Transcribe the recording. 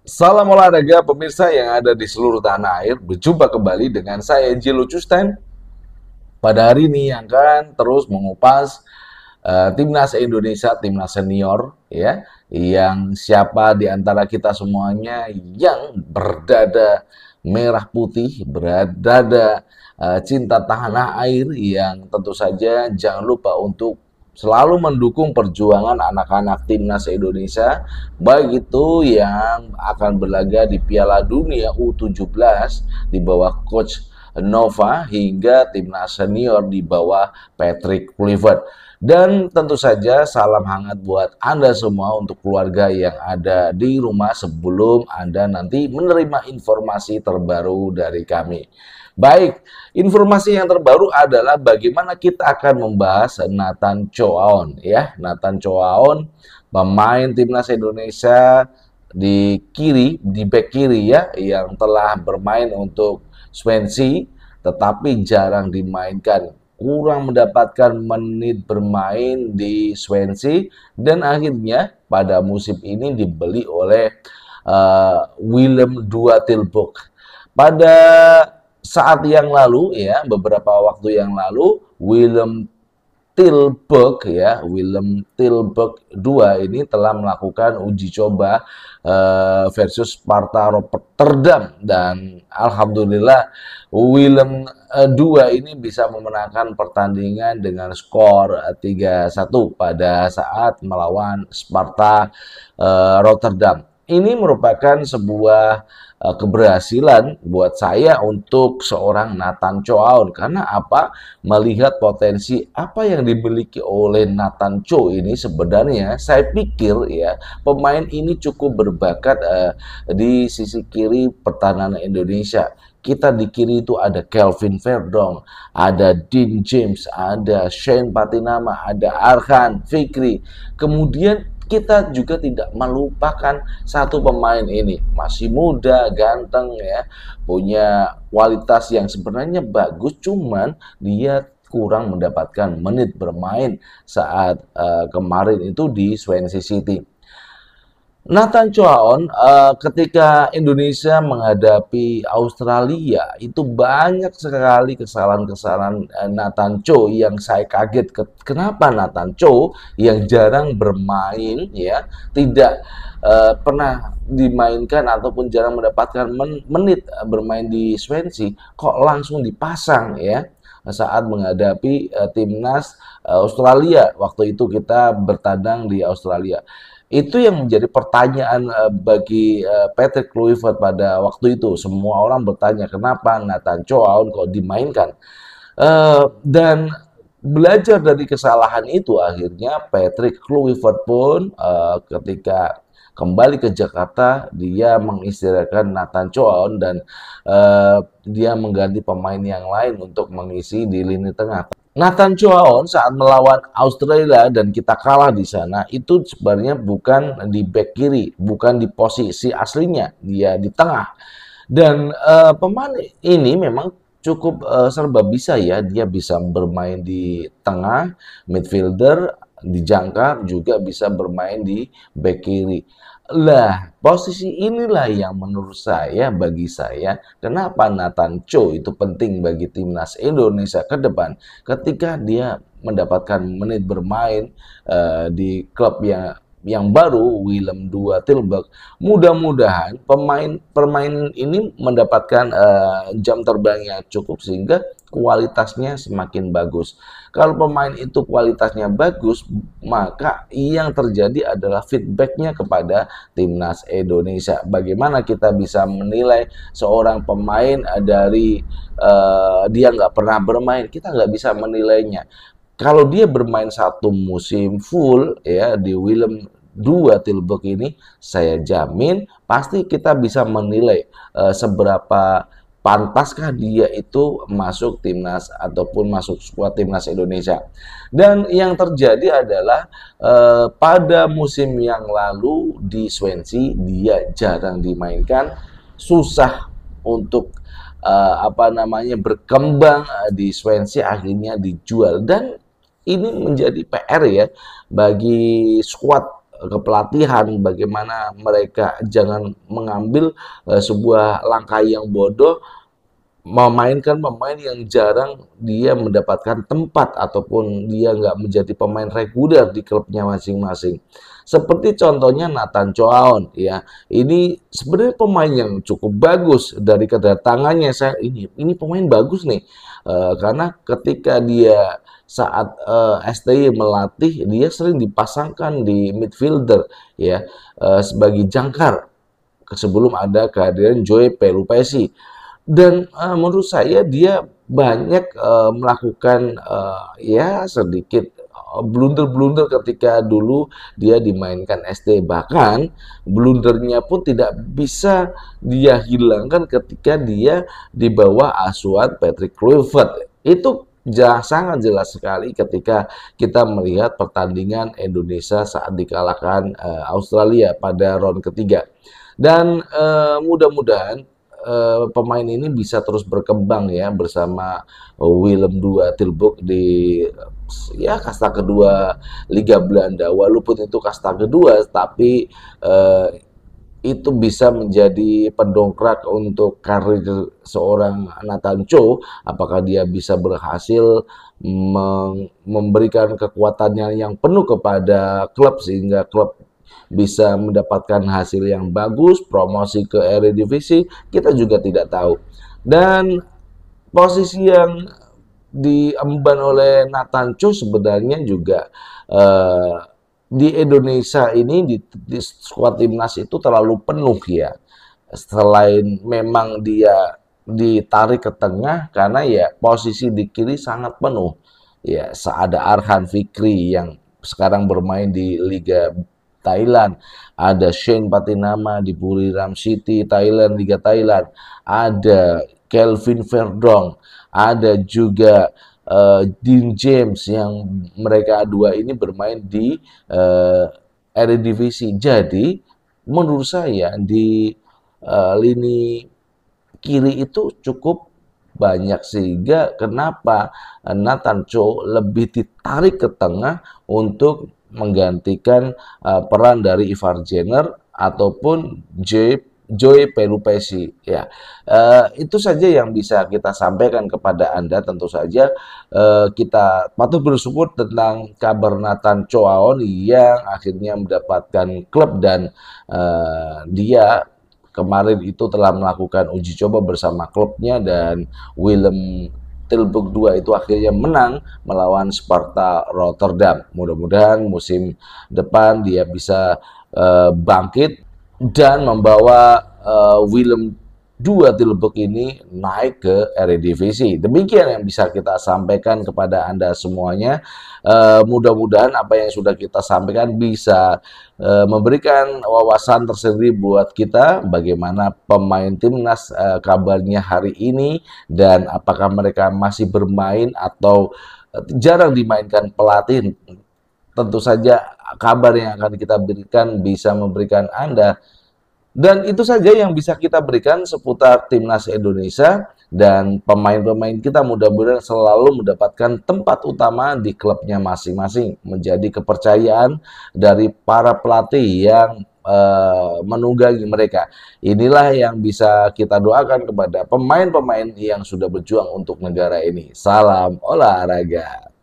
Salam olahraga pemirsa yang ada di seluruh tanah air. Berjumpa kembali dengan saya Jilo Custain pada hari ini yang akan terus mengupas timnas Indonesia, timnas senior ya, yang siapa di antara kita semuanya yang berdada merah putih, berdada cinta tanah air, yang tentu saja jangan lupa untuk selalu mendukung perjuangan anak-anak timnas Indonesia, baik itu yang akan berlaga di Piala Dunia U17 di bawah coach Nova hingga timnas senior di bawah Patrick Kluivert. Dan tentu saja salam hangat buat Anda semua untuk keluarga yang ada di rumah sebelum Anda nanti menerima informasi terbaru dari kami. Baik, informasi yang terbaru adalah bagaimana kita akan membahas Nathan Choaon ya. Nathan Choaon, pemain timnas Indonesia di kiri, di back kiri ya, yang telah bermain untuk Swansea tetapi jarang dimainkan, kurang mendapatkan menit bermain di Swansea, dan akhirnya pada musim ini dibeli oleh Willem II Tilburg. Pada saat yang lalu ya, beberapa waktu yang lalu, Willem Tilburg II ini telah melakukan uji coba versus Sparta Rotterdam, dan alhamdulillah Willem II ini bisa memenangkan pertandingan dengan skor 3-1 pada saat melawan Sparta Rotterdam. Ini merupakan sebuah keberhasilan buat saya untuk seorang Nathan Choaon. Karena apa? Melihat potensi apa yang dimiliki oleh Nathan Cho ini, sebenarnya saya pikir ya pemain ini cukup berbakat di sisi kiri pertahanan Indonesia. Kita di kiri itu ada Kelvin Verdong, ada Dean James, ada Shane Patinama, ada Arhan Fikri. Kemudian kita juga tidak melupakan satu pemain ini, masih muda, ganteng ya, punya kualitas yang sebenarnya bagus, cuman dia kurang mendapatkan menit bermain saat kemarin itu di Swansea City. Nathan Choaon ketika Indonesia menghadapi Australia itu banyak sekali kesalahan-kesalahan Nathan Cho yang saya kaget. Kenapa Nathan Cho yang jarang bermain ya, tidak pernah dimainkan ataupun jarang mendapatkan menit bermain di Swansea, kok langsung dipasang ya saat menghadapi timnas Australia. Waktu itu kita bertandang di Australia. Itu yang menjadi pertanyaan bagi Patrick Kluivert pada waktu itu. Semua orang bertanya kenapa Nathan Choaon kok dimainkan. Dan belajar dari kesalahan itu, akhirnya Patrick Kluivert pun ketika kembali ke Jakarta dia mengistirahatkan Nathan Choaon, dan dia mengganti pemain yang lain untuk mengisi di lini tengah. Nathan Choaon saat melawan Australia dan kita kalah di sana itu sebenarnya bukan di back kiri, bukan di posisi aslinya, dia di tengah. Dan pemain ini memang cukup serba bisa ya, dia bisa bermain di tengah, midfielder, di jangkar, juga bisa bermain di back kiri. Lah, posisi inilah yang menurut saya, bagi saya, kenapa Nathan Cho itu penting bagi timnas Indonesia ke depan ketika dia mendapatkan menit bermain di klub yang baru, Willem II Tilburg. Mudah-mudahan pemain ini mendapatkan jam terbang yang cukup sehingga kualitasnya semakin bagus. Kalau pemain itu kualitasnya bagus, maka yang terjadi adalah feedbacknya kepada timnas Indonesia. Bagaimana kita bisa menilai seorang pemain dari dia nggak pernah bermain, kita nggak bisa menilainya. Kalau dia bermain satu musim full ya di Willem II Tilburg ini, saya jamin pasti kita bisa menilai seberapa pantaskah dia itu masuk timnas ataupun masuk skuad timnas Indonesia. Dan yang terjadi adalah pada musim yang lalu di Swansea dia jarang dimainkan, susah untuk berkembang di Swansea, akhirnya dijual. Dan ini menjadi PR ya bagi skuad kepelatihan, bagaimana mereka jangan mengambil sebuah langkah yang bodoh, memainkan pemain yang jarang dia mendapatkan tempat ataupun dia nggak menjadi pemain reguler di klubnya masing-masing. Seperti contohnya Nathan Choaon ya. Ini sebenarnya pemain yang cukup bagus dari kedatangannya. Ini pemain bagus nih. Karena ketika dia saat STY melatih, dia sering dipasangkan di midfielder ya, sebagai jangkar sebelum ada kehadiran Joe Pelupesi. Dan menurut saya dia banyak melakukan ya sedikit blunder-blunder ketika dulu dia dimainkan SD. Bahkan blundernya pun tidak bisa dia hilangkan ketika dia di bawah asuhan Patrick Kluivert. Itu sangat jelas sekali ketika kita melihat pertandingan Indonesia saat dikalahkan Australia pada round ketiga. Dan mudah-mudahan pemain ini bisa terus berkembang ya bersama Willem II Tilburg di ya kasta kedua Liga Belanda. Walaupun itu kasta kedua, tapi itu bisa menjadi pendongkrak untuk karir seorang Nathan Cho. Apakah dia bisa berhasil memberikan kekuatannya yang penuh kepada klub sehingga klub bisa mendapatkan hasil yang bagus, promosi ke Eredivisie, kita juga tidak tahu. Dan posisi yang diemban oleh Nathan Cho sebenarnya juga di Indonesia ini di skuad timnas itu terlalu penuh ya. Selain memang dia ditarik ke tengah karena ya posisi di kiri sangat penuh. Ya, ada Arhan Fikri yang sekarang bermain di Liga Thailand, ada Shane Patinama di Buriram City Thailand, Liga Thailand, ada Kelvin Verdong, ada juga Dean James yang mereka dua ini bermain di Eredivisie. Jadi menurut saya di lini kiri itu cukup banyak sehingga kenapa Nathan Cho lebih ditarik ke tengah untuk menggantikan peran dari Ivar Jenner ataupun Joe Pelupesi ya. Itu saja yang bisa kita sampaikan kepada Anda. Tentu saja kita patut bersyukur tentang kabar Nathan Choaon yang akhirnya mendapatkan klub dan dia kemarin itu telah melakukan uji coba bersama klubnya dan Willem Tilburg 2 itu akhirnya menang melawan Sparta Rotterdam. Mudah-mudahan musim depan dia bisa bangkit dan membawa Willem II Tilburg ini naik ke Eredivisie. Demikian yang bisa kita sampaikan kepada Anda semuanya. Mudah-mudahan apa yang sudah kita sampaikan bisa memberikan wawasan tersendiri buat kita bagaimana pemain timnas kabarnya hari ini dan apakah mereka masih bermain atau jarang dimainkan pelatih. Tentu saja kabar yang akan kita berikan bisa memberikan Anda. Dan itu saja yang bisa kita berikan seputar timnas Indonesia dan pemain-pemain kita mudah-mudahan selalu mendapatkan tempat utama di klubnya masing-masing, menjadi kepercayaan dari para pelatih yang menunggangi mereka. Inilah yang bisa kita doakan kepada pemain-pemain yang sudah berjuang untuk negara ini. Salam olahraga.